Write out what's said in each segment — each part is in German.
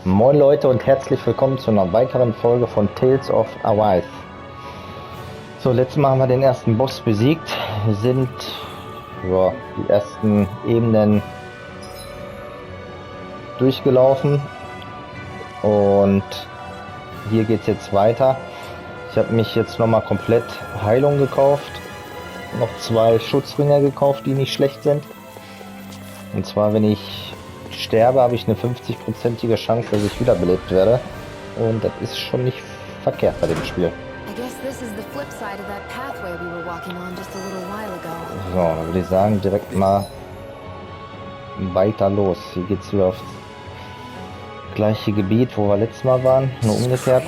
Moin Leute und herzlich willkommen zu einer weiteren Folge von Tales of Arise. So, letztes Mal haben wir den ersten Boss besiegt. Wir sind die ersten Ebenen durchgelaufen und hier geht es jetzt weiter. Ich habe mich jetzt nochmal komplett Heilung gekauft, noch 2 Schutzringe gekauft, die nicht schlecht sind. Und zwar, wenn ich sterbe, habe ich eine 50-prozentige Chance, dass ich wiederbelebt werde. Und das ist schon nicht verkehrt bei dem Spiel. So, dann würde ich sagen, direkt mal weiter los. Hier geht es wieder aufs gleiche Gebiet, wo wir letztes Mal waren, nur umgekehrt.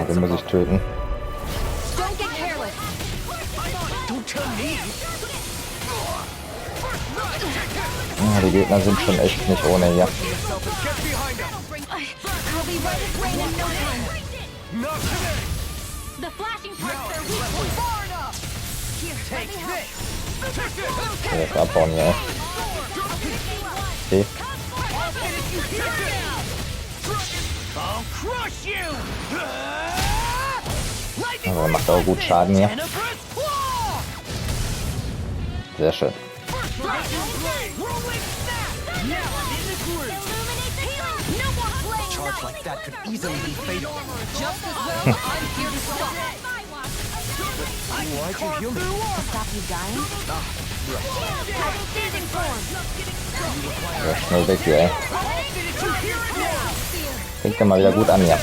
Den muss ich töten. Ja, die Gegner sind schon echt nicht ohne hier. Das abbauen hier. Okay. Also macht auch gut Schaden hier. Sehr schön. Ja, schnell weg hier, ey. Fängt ja mal wieder gut an hier.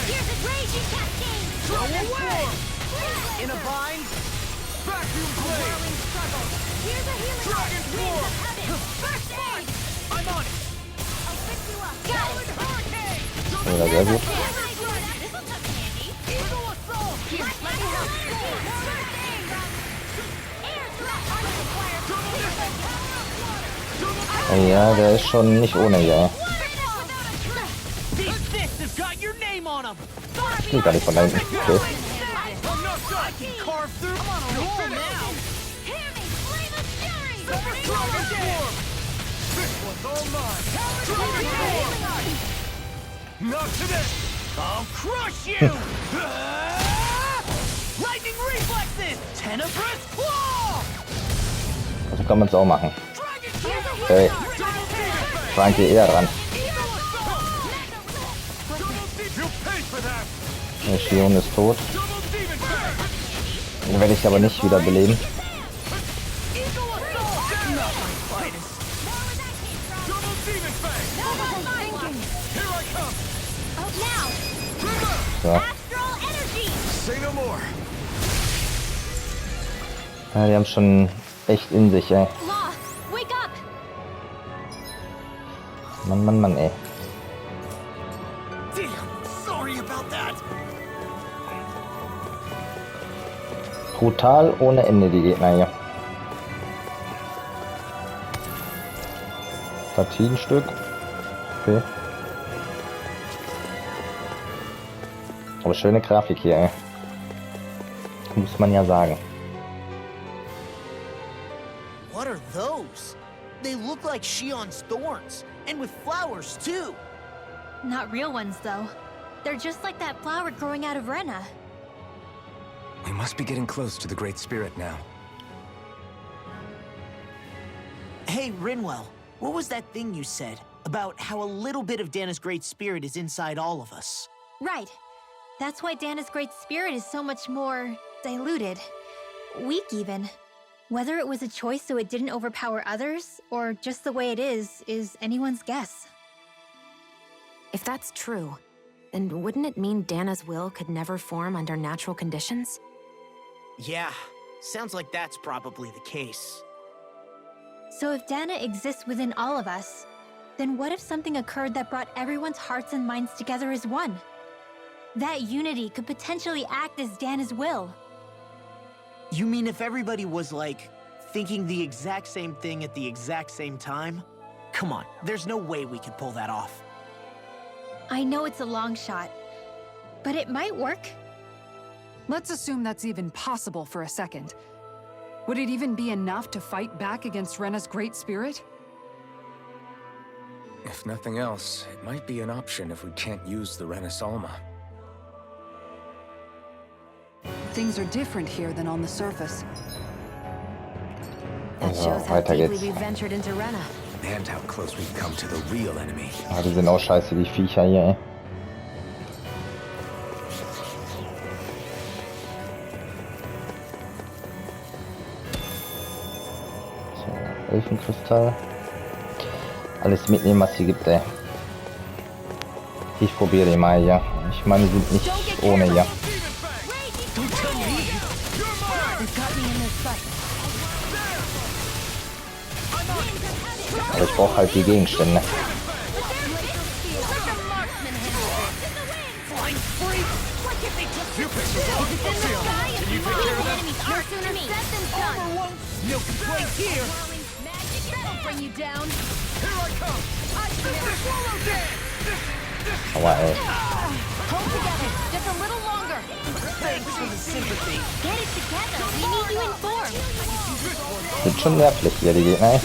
Ja, sehr gut. Ja, der ist schon nicht ohne hier. Ich will gar nicht von da hinten. Okay. Also kann man es auch machen. Okay. Frank, geh eher dran. Der Shionne ist tot. Den werde ich aber nicht wiederbeleben. So. Ja, die haben schon echt in sich, ey. Mann, ey. Brutal ohne Ende, die Gegner hier. Platinenstück. Okay. Aber schöne Grafik hier, ey. Muss man ja sagen. What are those? They look like Shionne's thorns, and with flowers too. Not real ones, though. They're just like that flower growing out of Rena. We must be getting close to the Great Spirit now. Hey, Rinwell, what was that thing you said about how a little bit of Dhana's Great Spirit is inside all of us? Right. That's why Dhana's Great Spirit is so much more diluted. Weak, even. Whether it was a choice so it didn't overpower others, or just the way it is anyone's guess. If that's true, then wouldn't it mean Dhana's will could never form under natural conditions? Yeah, sounds like that's probably the case. So if Dhana exists within all of us, then what if something occurred that brought everyone's hearts and minds together as one? That unity could potentially act as Dhana's will. You mean if everybody was, like, thinking the exact same thing at the exact same time? Come on, there's no way we could pull that off. I know it's a long shot, but it might work. Let's assume that's even possible for a second. Would it even be enough to fight back against Rena's great spirit? If nothing else, it might be an option if we can't use the Renasalma. Things are different here than on the surface. That So, shows how weiter deeply geht's. we ventured into Rena. And how close we've come to the real enemy. Ah, die sind auch scheiße, die Viecher hier, ey. So, Elfenkristall. Alles mitnehmen, was hier gibt, ey. Ich probiere die mal hier. Ich meine, die sind nicht ohne hier. Aber ich brauche halt die Gegenstände. Aber ey. Sind schon nervlich hier, die Gegner, ey.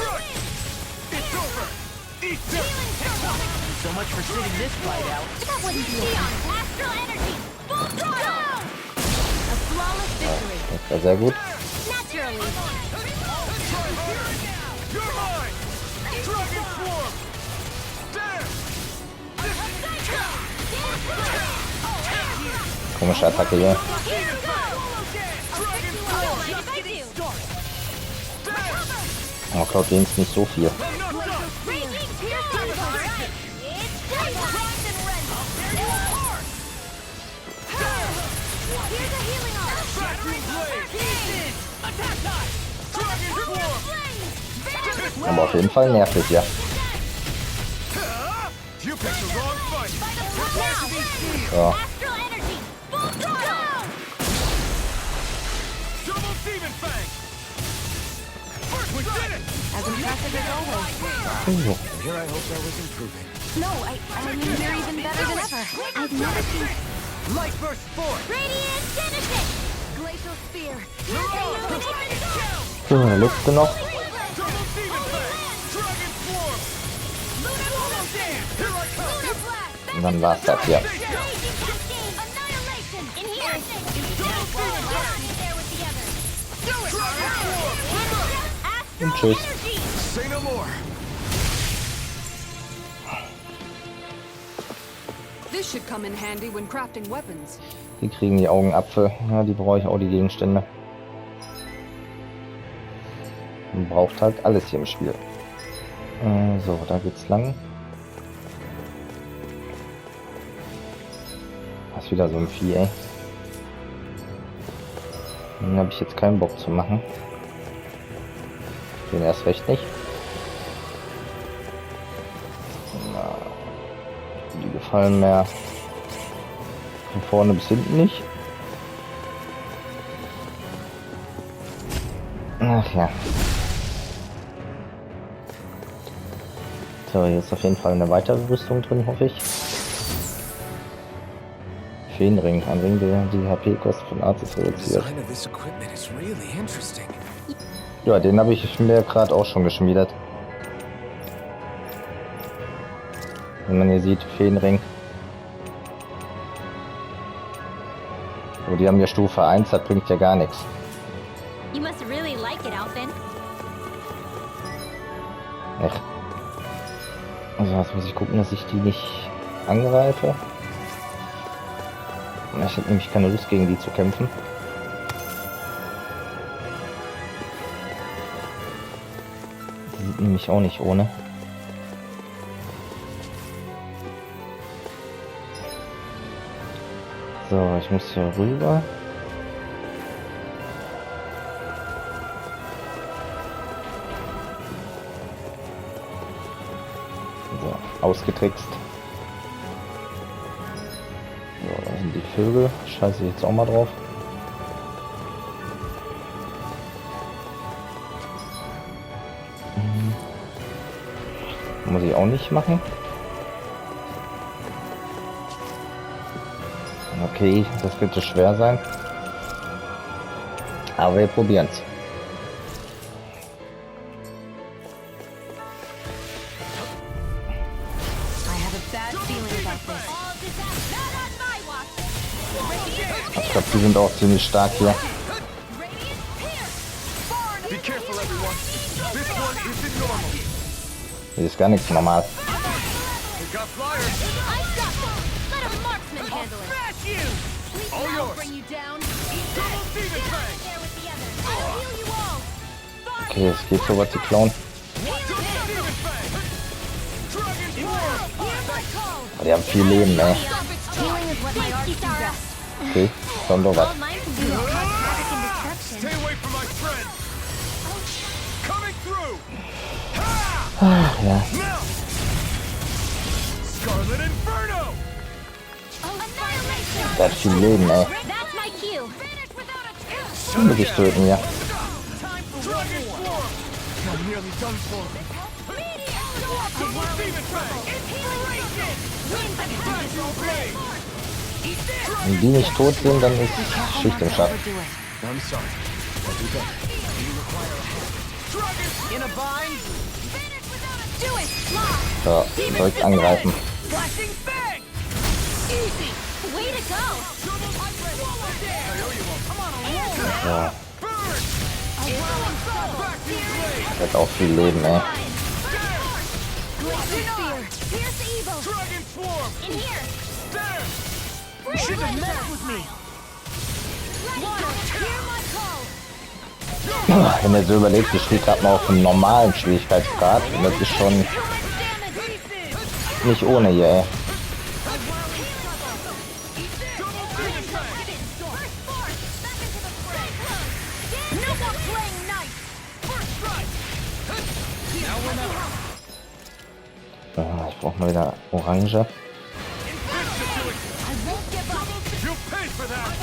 So much for sitting this fight out. That wouldn't be Shionne, astral energy, full throttle! A flawless victory. Das war sehr gut. Naturally. You're mine! Dragon form! Komische Attacke hier. Oh, Cloud Games nicht so viel. Aber auf jeden Fall nervig, ja. So. As impressive as always. Here I hope that was improving. No, I mean, you're even better than ever. I've never seen... Light burst forth! Radiant Genesis! Glacial Spear! So, der letzte noch. Und dann war's das hier. Und tschüss. Say no more! This should come in handy when crafting weapons. Die kriegen die Augenapfel. Ja, die brauche ich auch, die Gegenstände. Man braucht halt alles hier im Spiel. So, da geht's lang. Das ist wieder so ein Vieh, ey. Den habe ich jetzt keinen Bock zu machen. Den erst recht nicht. Na, die gefallen mir von vorne bis hinten nicht. Ach ja. So, hier ist auf jeden Fall eine weitere Rüstung drin, hoffe ich. Feenring, ein Ring, der die HP-Kosten von Arzt reduziert. Design of this equipment is really interesting. Ja, den habe ich mir gerade auch schon geschmiedet. Wenn man hier sieht, Feenring. So, die haben ja Stufe 1, das bringt ja gar nichts. You must really like it, Alphen. Echt. Also jetzt muss ich gucken, dass ich die nicht angreife. Ich habe nämlich keine Lust, gegen die zu kämpfen. Die sind nämlich auch nicht ohne. So, ich muss hier rüber. So, ausgetrickst. So, da sind die Vögel. Scheiße, jetzt auch mal drauf. Muss ich auch nicht machen. Okay, das könnte schwer sein. Aber wir probieren es. Die sind auch ziemlich stark hier. Be careful, everyone. This one isn't normal. Hier ist gar nichts normal. They got flyers. Let a marksman handle it. Smash you! All yours. you down. Double demon fang. There with the others. I'll heal you all. Okay, es geht so was zu klauen. Double demon fang. Dragon swarm. Here's my call. Die haben viel Leben, ey. Healing is what my art do best. Okay, kommt doch was. All mine can do is cause havoc and destruction. Stay away from my friend. Coming through. Ja, Now. Scarlet Inferno. Annihilation. der hat viel Leben, ey. That's my cue. Finish without a chance. Muss ich töten hier. Time for Dragon swarm. I'm nearly done for. Double demon fang. Inspiration. Vacuum blade. Wenn die nicht tot sind, dann ist Schicht im Schacht. I'm sorry. I'll do better. Dragon in a bind. Do it. Lock. So, direkt angreifen. Flashing fang. Easy. Way to go. Double swallow dare. I owe you one. Come on, Ja, burn. Vacuum blade. der hat auch viel Leben, ey. Glacier fear. Here's the evil. Dragon swarm. In here. There. Should have messed with me. Water. Hear my call. Wenn er so überlebt, ich stehe gerade mal auf einem normalen Schwierigkeitsgrad. Und das ist schon nicht ohne hier, ey. Ich brauche mal wieder Orange. You pay for that.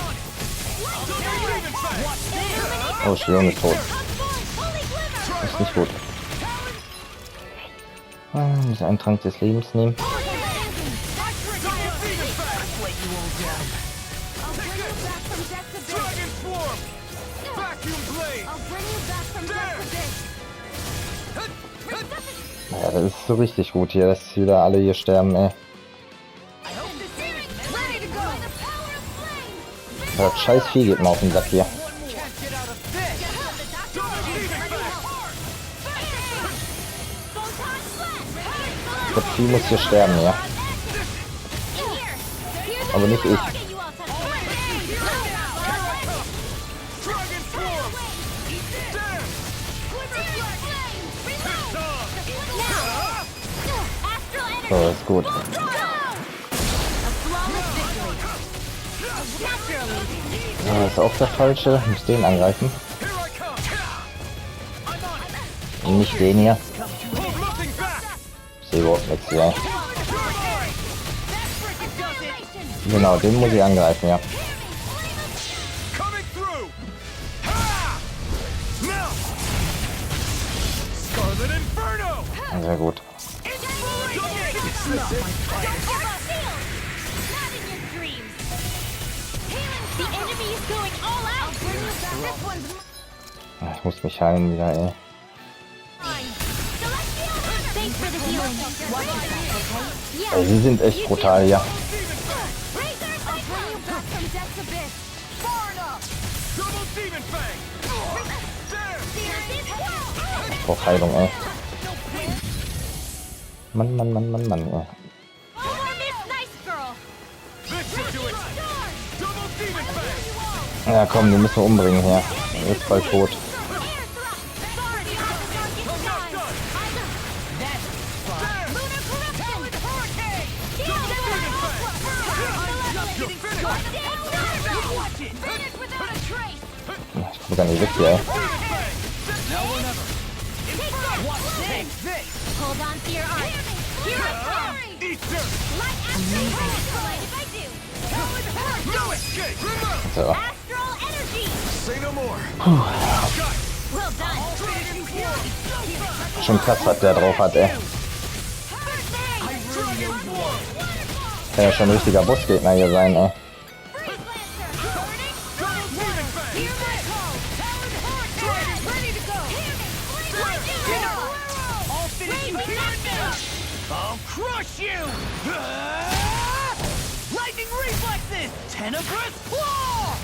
Double demon fang. Oh, Shionne ist tot. Das ist nicht gut. Muss einen Trank des Lebens nehmen. Dragon swarm. Vacuum blade. Ja, das ist so richtig gut hier, dass wieder alle hier sterben, ey. Das scheiß Vieh geht mal auf den Sack hier. Das Vieh muss hier sterben, ja. Aber nicht ich. Dragon swarm. So, das ist gut. So, das ist auch der falsche. Ich muss den angreifen. Here I come. Und nicht den hier. Hold nothing back. Ich sehe überhaupt nichts hier. Genau, den muss ich angreifen, ja. Coming through. Ha! Now. Scarlet Inferno. Sehr gut. Ich muss mich heilen wieder, ey. Ey, die sind echt brutal hier. Double demon fang. There. Ich brauch Heilung, ey. Mann, Mann, Mann, Mann, Mann, ey. This should do it. Double demon fang. Ja, komm, die müssen wir umbringen hier. Er ist bald tot. Ich komme gar nicht weg hier, ey. Hold on to your art. Here I come. Eat dirt. No escape. So. Astral energy. Say no more. Well done. Dragon swarm. Schon krass, was der drauf hat, ey. Kann ja schon ein richtiger Bossgegner hier sein, ey. I'll crush you! Lightning reflexes! Tenebrous claw!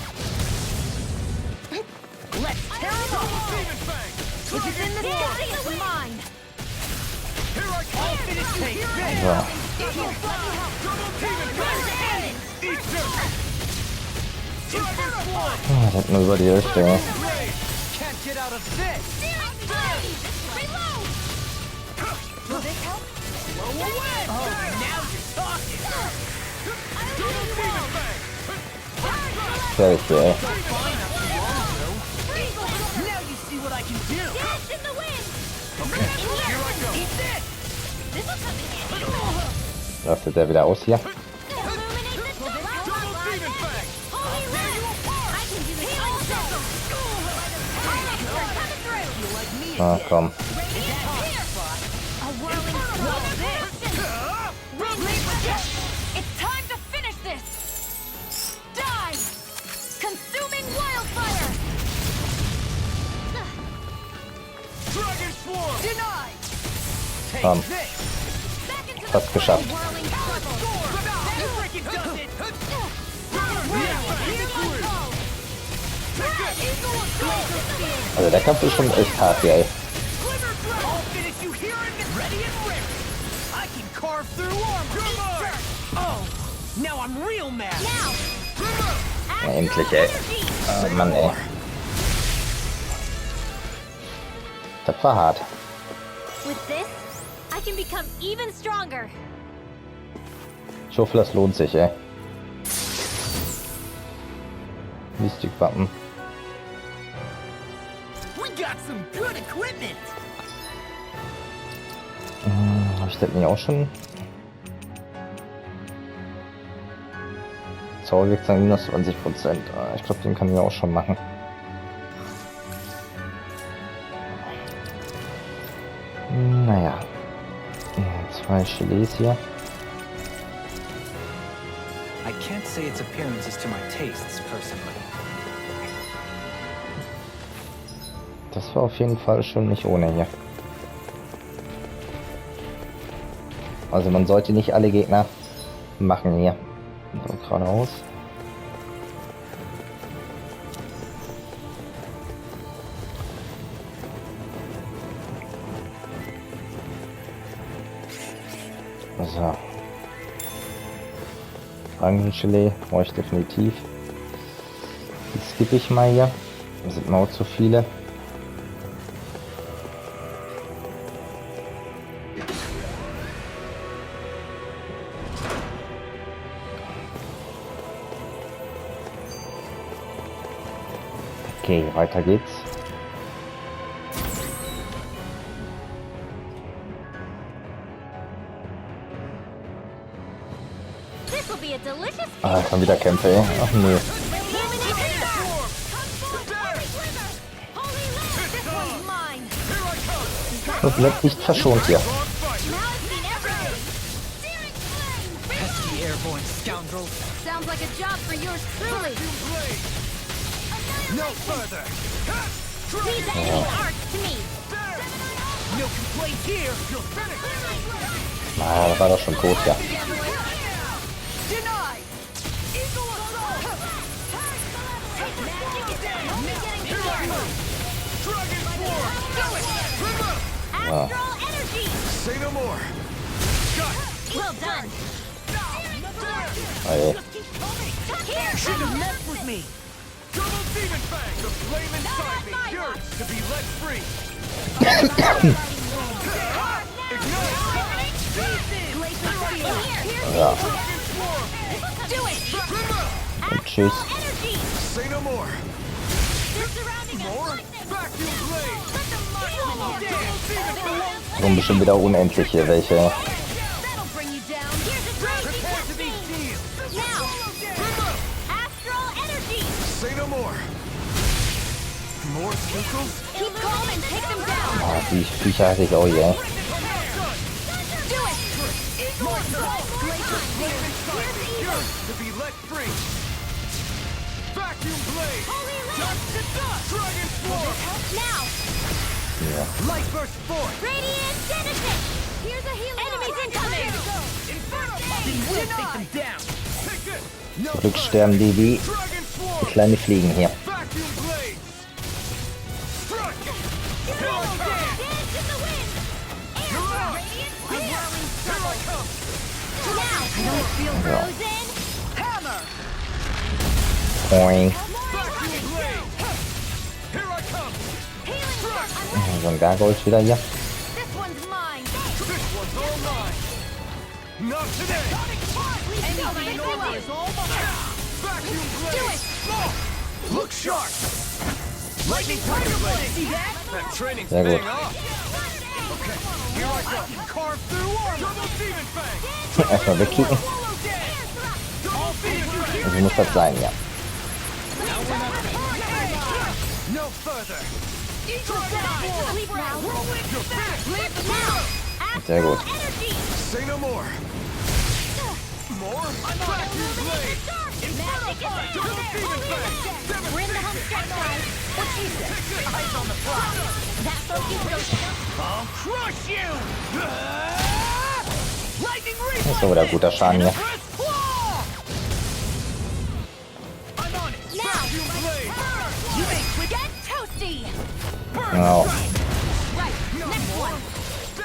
Let's tear him up. Demon Fang! If it's in the sky, it's mine. Here I come! I'll finish take this. So, Double Demon Fang! Eat this! Dragon Swarm! das hätten wir über die Hälfte. Blade! Can't get out of this. Reload! Will this help? Blow away. Oh, now you're talking. Double Demon Fang! Fertig hier, ey. Fine not too long ago. Now you see what I can do. Dance in the wind! Okay, here I go! Eat this. This'll come in handy. Rastet der wieder aus hier? Illuminate the dark! Double Demon Fang! Holy Land! I can do this also! Coming through! You like me? Ah, komm. A whirling storm! It's time to finish this! Die! Consuming wildfire! Dragon Swarm! Denied! Take Komm. this. Back into Fast geschafft. whirling circle! You freaking does it. Also der Kampf ist schon echt hart hier, ey. I'll finish you here and ready and ready. I can carve through armor. Oh, now I'm real mad. Na, endlich, ey. Ah, Mann, ey. Das war hart. With this, I can become even stronger. Ich hoffe, das lohnt sich, ey. Mystic-Wappen. We got some good equipment. Habe ich das nicht auch schon? Zauberwirksam minus 20%. Ich glaube, den kann ich auch schon machen. Naja. 2 Gilets hier. I can't say its appearance is to my tastes, personally. Das war auf jeden Fall schon nicht ohne hier. Also man sollte nicht alle Gegner machen hier. So, geradeaus. So. Orangengelee brauche ich definitiv. Die skippe ich mal hier. Das sind mir auch zu viele. Okay, weiter geht's. This will be a delicious Ah, schon wieder Kämpfe, ey. Ach nee. Das bleibt nicht verschont hier. Pesky airborne scoundrels. Sounds like a job for yours truly! No further! These enemy arts to me. No complaints here. You're finished! Ah, das war doch schon tot, ja. Denied! Dragon Swarm! Ah, Astral energy. Say no more! Well done. ey. Here, Should have messed with me. Double Demon Fang! The flame inside me yearns to be let free! Ja, Dragon Swarm! do it. und tschüss. Energy. Say no more! They're surrounding us. More? Like them. Vacuum Blade! Let them march. Double Demon Fang! Kommen bestimmt wieder unendlich hier welche. That'll bring you down. Here's a crazy Prepare to be thing. sealed! Now, astral energy. Say no more! More twinkles? Keep calm and take them down! Ah, die Viecher hatte ich auch hier. Do it! Yearns to be let free! Vacuum Blade! Dust to dust! Dragon Swarm! Now, Light burst forth. radiant genesis. Here's a healing. Enemies incoming. Inferno We will take them down. Take this! No Rücksterben die wie Dragon Swarm! kleine Fliegen hier. Vacuum Blade! Boing. So ein Gargold wieder hier. Look sharp. Lightning tiger blade. See that? That training's Sehr gut. paying off. Okay, here I go. Carve through armor. Double demon fang. Erstmal wegkicken. Double demon fang. So muss das sein, ja. No further. Sehr gut. Say no more. More? Vacuum blade. Double demon fang. I'll crush you. Lightning Das ist so wieder guter Schaden hier. Genau.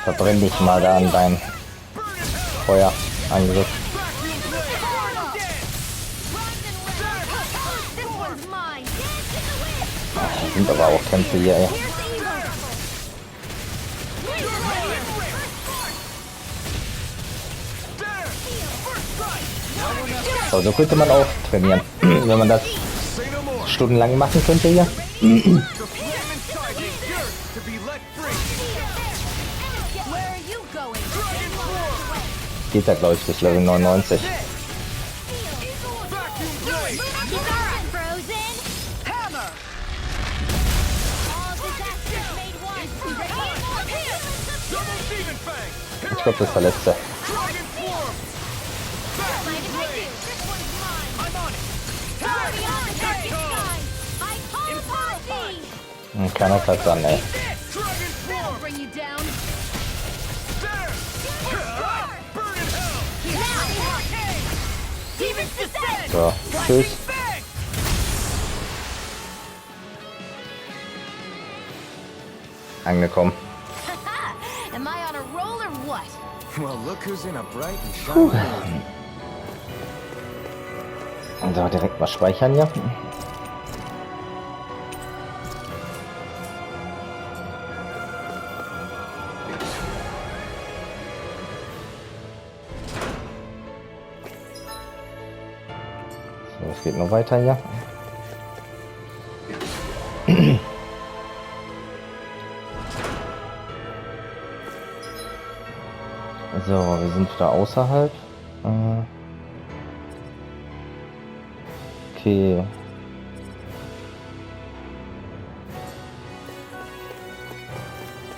Verbrenn dich mal da an dein Feuerangriff. Das sind aber auch Kämpfe hier, ey. So könnte man auch trainieren, wenn man das stundenlang machen könnte hier. Geht da, glaube ich, bis Level 99. Ich glaube, das ist der letzte. Keiner Platz an, ey. So, tschüss. Angekommen. Am I on a roll or what? Well, look who's in a bright and shiny mood. So, direkt mal speichern hier. So, es geht noch weiter hier. So, wir sind wieder außerhalb. Okay.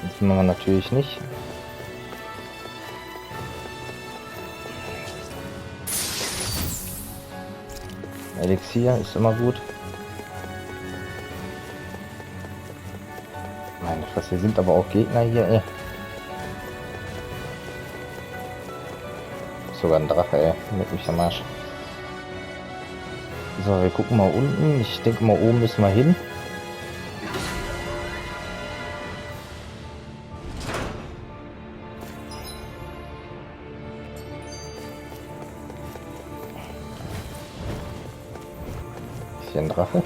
Das machen wir natürlich nicht. Elixier ist immer gut. Meine Fresse, hier sind aber auch Gegner hier, ey. Sogar ein Drache, ey. Mit mich am Arsch. So, wir gucken mal unten. Ich denke mal, oben müssen wir hin. Ist hier ein Drache?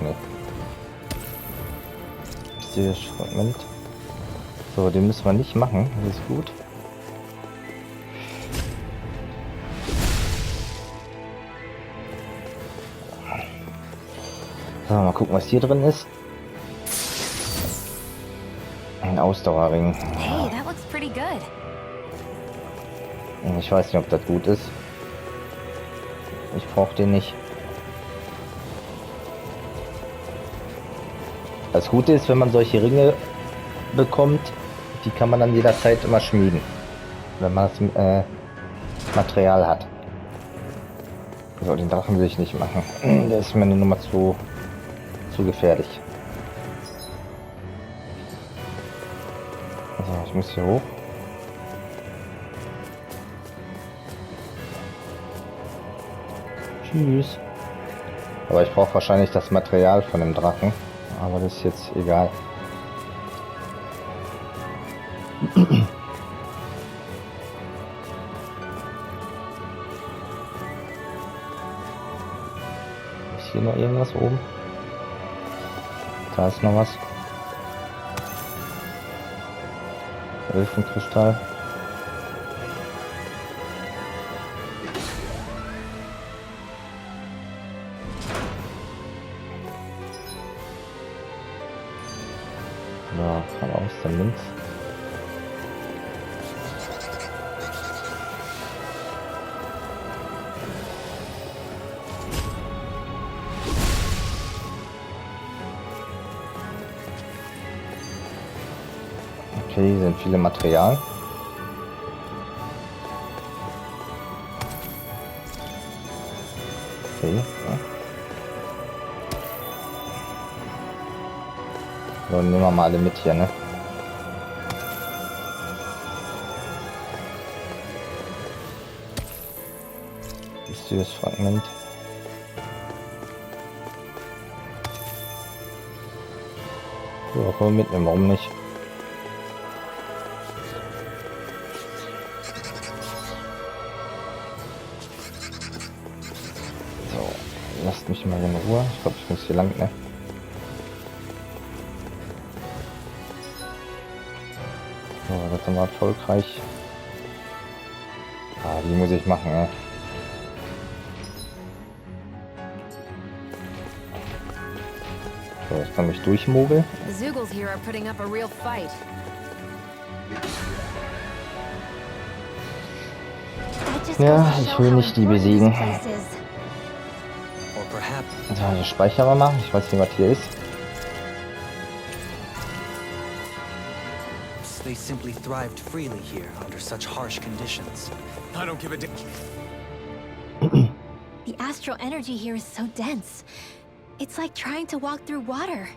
Nee. Ist hier das Fragment? So, den müssen wir nicht machen. Das ist gut. So, mal gucken, was hier drin ist. Ein Ausdauerring. Hey, that looks pretty good. Ich weiß nicht, ob das gut ist. Ich brauche den nicht. Das Gute ist, wenn man solche Ringe bekommt, die kann man dann jederzeit immer schmieden, wenn man das Material hat. So, den Drachen will ich nicht machen. Der ist mir eine Nummer zu gefährlich. Also, ich muss hier hoch. Tschüss. Aber ich brauche wahrscheinlich das Material von dem Drachen. Aber das ist jetzt egal. Ist hier noch irgendwas oben? Da ist noch was. Elfenkristall. Ja, geradeaus, dann links. Okay, hier sind viele Materialien. Okay, ja. So, nehmen wir mal alle mit hier, ne? Dieses Fragment. So, können wir mitnehmen, warum nicht? So, lasst mich mal in Ruhe. Ich glaube, ich muss hier lang, ne? So, das haben wir erfolgreich. Ah, die muss ich machen, ne? So, ich kann mich durchmogeln. The Zugals here are putting up a real fight. Ja, ich will nicht die besiegen. Or perhaps So, das speichern wir mal. Ich weiß nicht, was hier ist. they simply thrived freely here under such harsh conditions. I don't give a damn. The astral energy here is so dense. It's like trying to walk through water.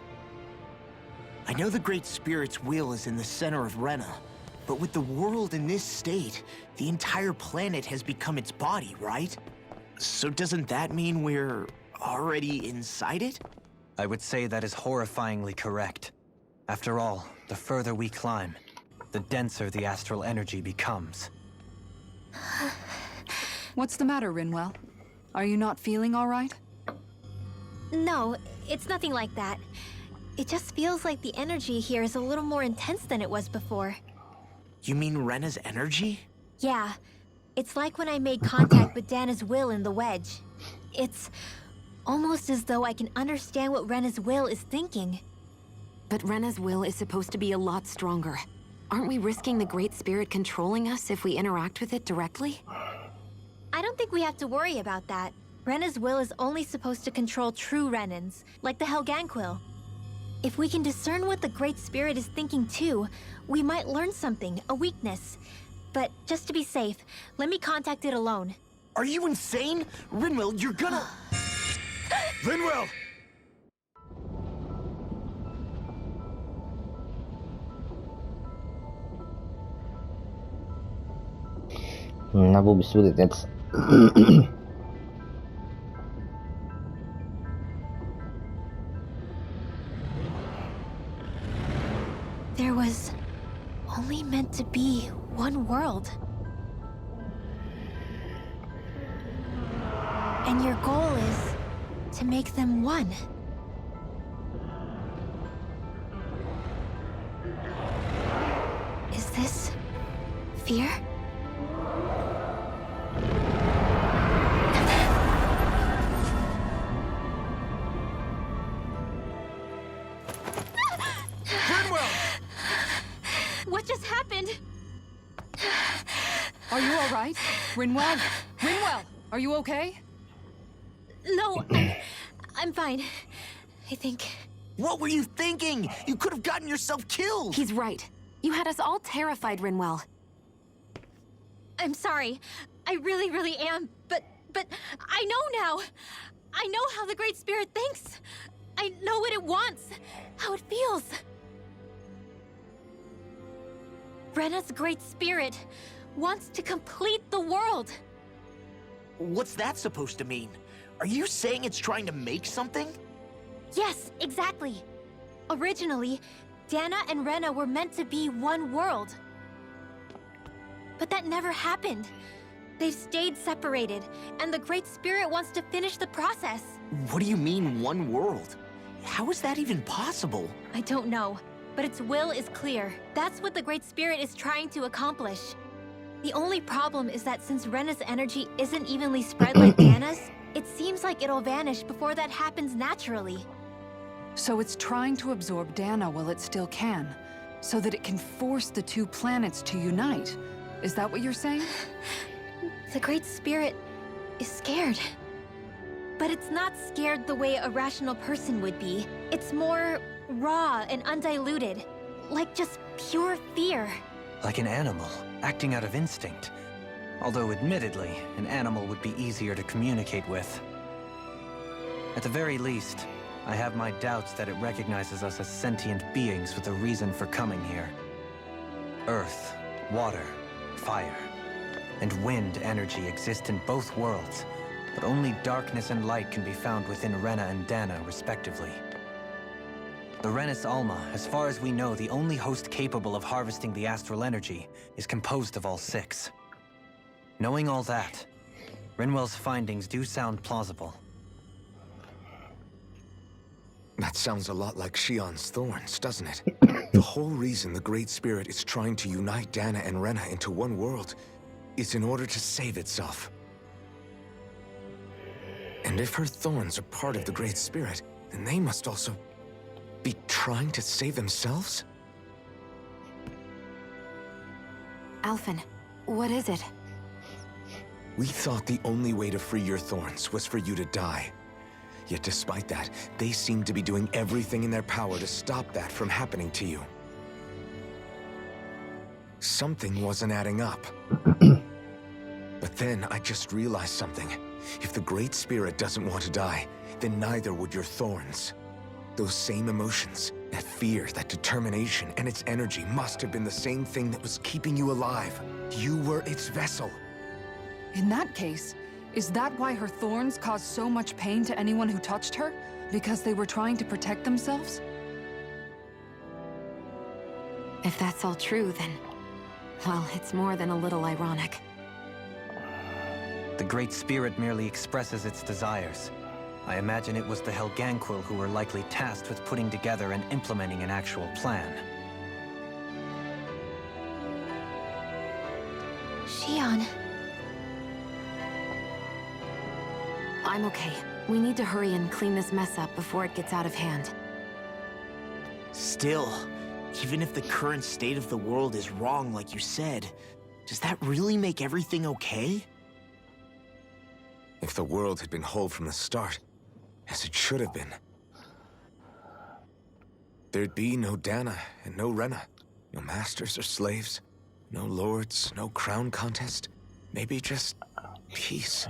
I know the Great Spirit's will is in the center of Rena, but with the world in this state, the entire planet has become its body, right? So doesn't that mean we're already inside it? I would say that is horrifyingly correct. After all, the further we climb, the denser the astral energy becomes. What's the matter, Rinwell? Are you not feeling all right? No, it's nothing like that. It just feels like the energy here is a little more intense than it was before. You mean Rena's energy? Yeah, it's like when I made contact with Dhana's will in the wedge. It's almost as though I can understand what Rena's will is thinking. But Rena's will is supposed to be a lot stronger. Aren't we risking the Great Spirit controlling us if we interact with it directly? I don't think we have to worry about that. Rena's will is only supposed to control true Renans, like the Helgarahi. If we can discern what the Great Spirit is thinking too, we might learn something, a weakness. But just to be safe, let me contact it alone. Are you insane? Rinwell, you're gonna... Rinwell! Na, wo bist du denn jetzt? There was only meant to be one world. And your goal is to make them one. Is this fear? What just happened? Are you all right? Rinwell? Rinwell, are you okay? No, I'm fine. I think. What were you thinking? You could have gotten yourself killed! He's right. You had us all terrified, Rinwell. I'm sorry. I really am. But I know now. I know how the Great Spirit thinks. I know what it wants, how it feels. Rena's Great Spirit wants to complete the world. What's that supposed to mean? Are you saying it's trying to make something? Yes, exactly. Originally, Dhana and Rena were meant to be one world. But that never happened. They've stayed separated, and the Great Spirit wants to finish the process. What do you mean, one world? How is that even possible? I don't know, but its will is clear. That's what the Great Spirit is trying to accomplish. The only problem is that since Rena's energy isn't evenly spread like Dhana's, it seems like it'll vanish before that happens naturally. So it's trying to absorb Dhana while it still can, so that it can force the two planets to unite. Is that what you're saying? The Great Spirit is scared. But it's not scared the way a rational person would be. It's more raw and undiluted, like just pure fear. Like an animal, acting out of instinct. Although admittedly, an animal would be easier to communicate with. At the very least, I have my doubts that it recognizes us as sentient beings with a reason for coming here. Earth, water, fire, and wind energy exist in both worlds, but only darkness and light can be found within Rena and Dhana, respectively. The Renis Alma, as far as we know, the only host capable of harvesting the astral energy, is composed of all six. Knowing all that, Rinwell's findings do sound plausible. That sounds a lot like Shionne's thorns, doesn't it? The whole reason the Great Spirit is trying to unite Dhana and Rena into one world is in order to save itself. And if her thorns are part of the Great Spirit, then they must also be trying to save themselves? Alphen, what is it? We thought the only way to free your thorns was for you to die. Yet despite that, they seem to be doing everything in their power to stop that from happening to you. Something wasn't adding up. But then I just realized something. If the Great Spirit doesn't want to die, then neither would your thorns. Those same emotions, that fear, that determination, and its energy must have been the same thing that was keeping you alive. You were its vessel. In that case, is that why her thorns caused so much pain to anyone who touched her? Because they were trying to protect themselves? If that's all true, then... well, it's more than a little ironic. The Great Spirit merely expresses its desires. I imagine it was the Helgarahi who were likely tasked with putting together and implementing an actual plan. Shionne. I'm okay. We need to hurry and clean this mess up before it gets out of hand. Still, even if the current state of the world is wrong like you said, does that really make everything okay? If the world had been whole from the start, as it should have been, there'd be no Dhana and no Rena, no masters or slaves, no lords, no crown contest, maybe just peace.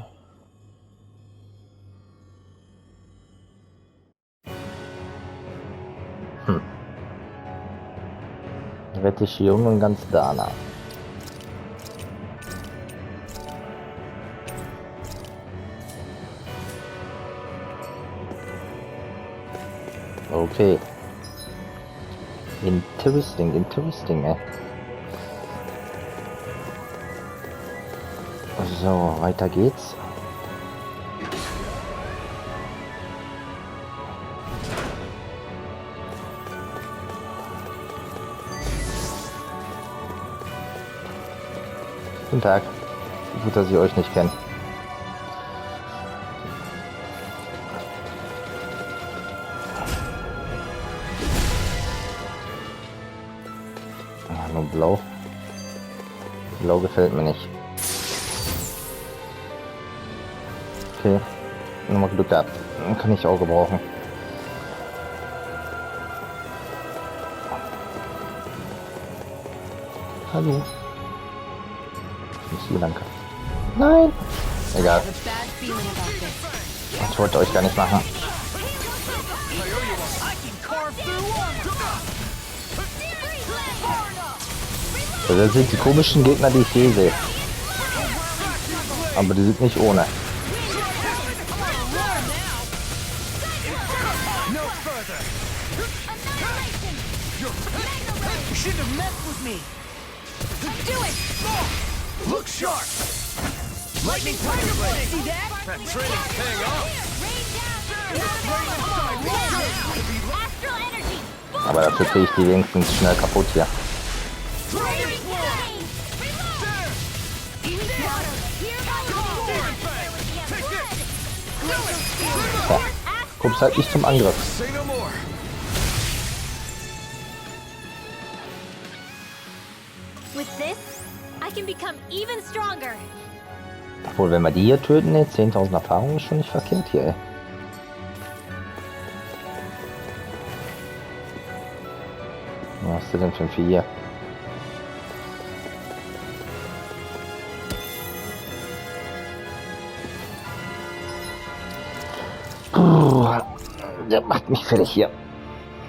Rette Shionne und ganz Dhana. Okay. Interesting, ey. So, weiter geht's. Guten Tag. Gut, dass ich euch nicht kenne. Nur blau. Blau gefällt mir nicht. Okay. Nochmal Glück gehabt. Kann ich auch gebrauchen. Hallo. Nicht hier lang. Nein. Egal. Ich wollte euch gar nicht machen. Das sind die komischen Gegner, die ich hier sehe. Aber die sind nicht ohne. Look sharp! Lightning Tiger Blade! See that? That training's paying off! Astral energy! Aber dafür kriege ich die wenigstens schnell kaputt hier. Ja, kommst halt nicht zum Angriff. Say no more! With this, I can become even stronger. Obwohl, wenn wir die hier töten, ne, 10.000 Erfahrungen ist schon nicht verkehrt hier, ey. Was ist denn für ein Vieh hier? Puh, der macht mich fertig hier.